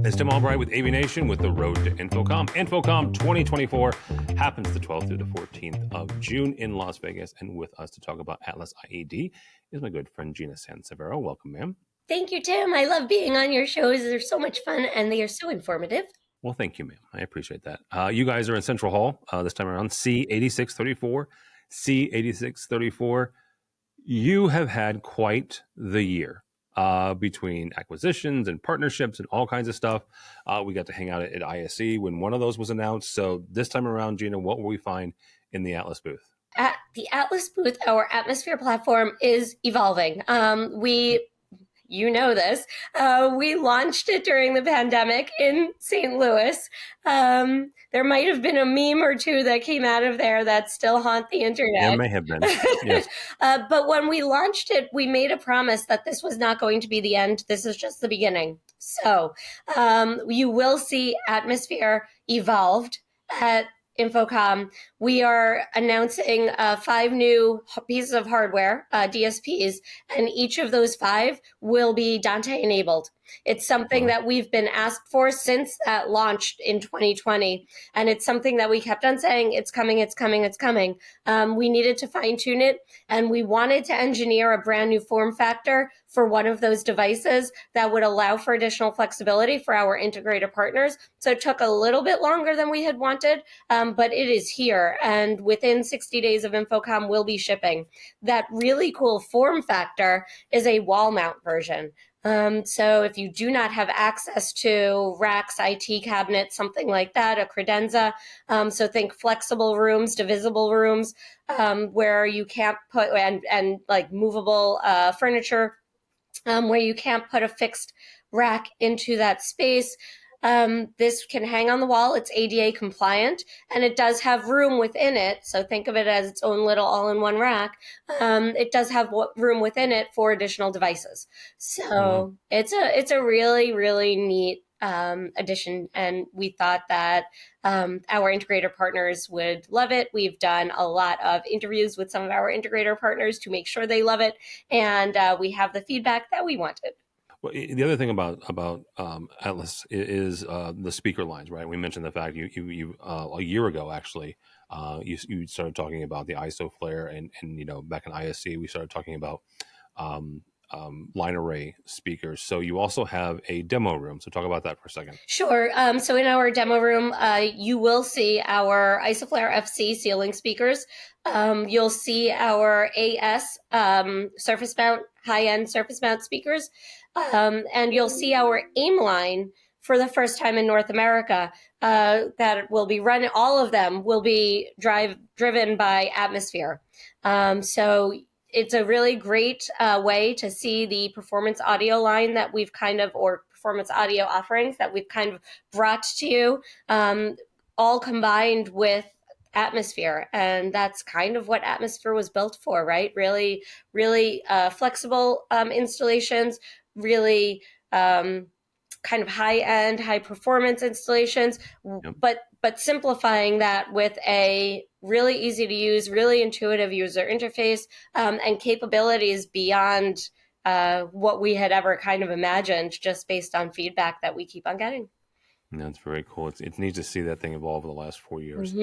It's Tim Albright with AVNation with the Road to InfoComm. InfoComm 2024 happens the 12th through the 14th of June in Las Vegas. And with us to talk about AtlasIED is my good friend Gina Sansivero. Welcome, ma'am. Thank you, Tim. I love being on your shows. They're so much fun and they are so informative. Well, thank you, ma'am. I appreciate that. You guys are in Central Hall this time around, C8634. C8634. You have had quite the year. Between acquisitions and partnerships and all kinds of stuff. We got to hang out at ISE when one of those was announced. So this time around, Gina, what will we find in the Atlas booth? At the Atlas booth, our Atmosphere platform is evolving. You know this. We launched it during the pandemic in St. Louis. There might have been a meme or two that came out of there that still haunt the internet. There may have been, yes. But when we launched it, we made a promise that this was not going to be the end. This is just the beginning. So you will see Atmosphere evolved at InfoComm. We are announcing 5 new pieces of hardware, DSPs, and each of those 5 will be Dante enabled. It's something that we've been asked for since that launched in 2020. And it's something that we kept on saying, it's coming, it's coming, it's coming. We needed to fine tune it. And we wanted to engineer a brand new form factor for one of those devices that would allow for additional flexibility for our integrator partners. So it took a little bit longer than we had wanted, but it is here. And within 60 days of InfoComm, we'll be shipping. That really cool form factor is a wall mount version. So if you do not have access to racks, IT cabinets, something like that, a credenza, so think flexible rooms, divisible rooms, where you can't put, and like movable furniture, where you can't put a fixed rack into that space. This can hang on the wall. It's ADA compliant, and it does have room within it. So think of it as its own little all-in-one rack. It does have room within it for additional devices. So it's a really, really neat addition, and we thought that our integrator partners would love it. We've done a lot of interviews with some of our integrator partners to make sure they love it, and we have the feedback that we wanted. Well, the other thing about Atlas is the speaker lines, right? We mentioned the fact you a year ago actually you started talking about the ISO flare, and back in ISC we started talking about line array speakers. So you also have a demo room. So talk about that for a second. Sure. So in our demo room, you will see our IsoFlare FC ceiling speakers. You'll see our AS surface mount, high-end surface mount speakers. And you'll see our AIM line for the first time in North America that will be running. All of them will be driven by Atmosphere. So it's a really great way to see the performance audio line that we've or performance audio offerings that we've kind of brought to you, all combined with Atmosphere. And that's kind of what Atmosphere was built for, right? Really, really flexible installations, really kind of high-end, high-performance installations, but simplifying that with a really easy-to-use, really intuitive user interface, and capabilities beyond what we had ever kind of imagined, just based on feedback that we keep on getting. That's very cool. It's neat to see that thing evolve over the last 4 years.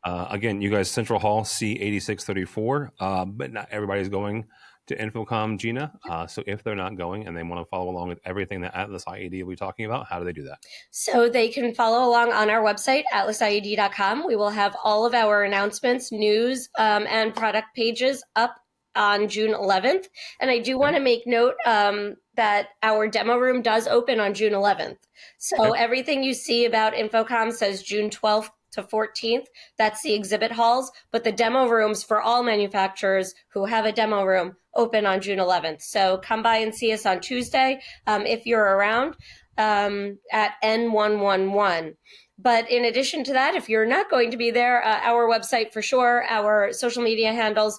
Again, you guys, Central Hall, C8634, but not everybody's going to InfoComm, Gina. So if they're not going and they want to follow along with everything that AtlasIED will be talking about, how do they do that? So they can follow along on our website, AtlasIED.com. We will have all of our announcements, news, and product pages up on June 11th. And I do want to make note that our demo room does open on June 11th. So everything you see about InfoComm says June 12th to 14th. That's the exhibit halls, but the demo rooms for all manufacturers who have a demo room open on June 11th. So come by and see us on Tuesday if you're around at N111. But in addition to that, if you're not going to be there, our website for sure, our social media handles,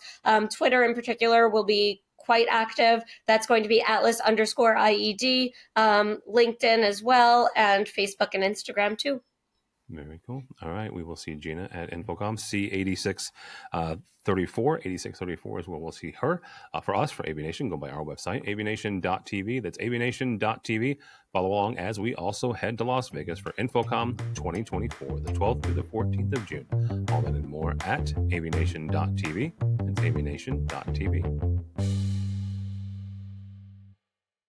Twitter in particular will be quite active. That's going to be Atlas_IED, LinkedIn as well, and Facebook and Instagram too. Very cool. All right. We will see Gina at InfoComm C8634. 8634 is where we'll see her. For us, for AVNation, go by our website, avnation.tv. That's avnation.tv. Follow along as we also head to Las Vegas for InfoComm 2024, the 12th through the 14th of June. All that and more at avnation.tv. It's avnation.tv.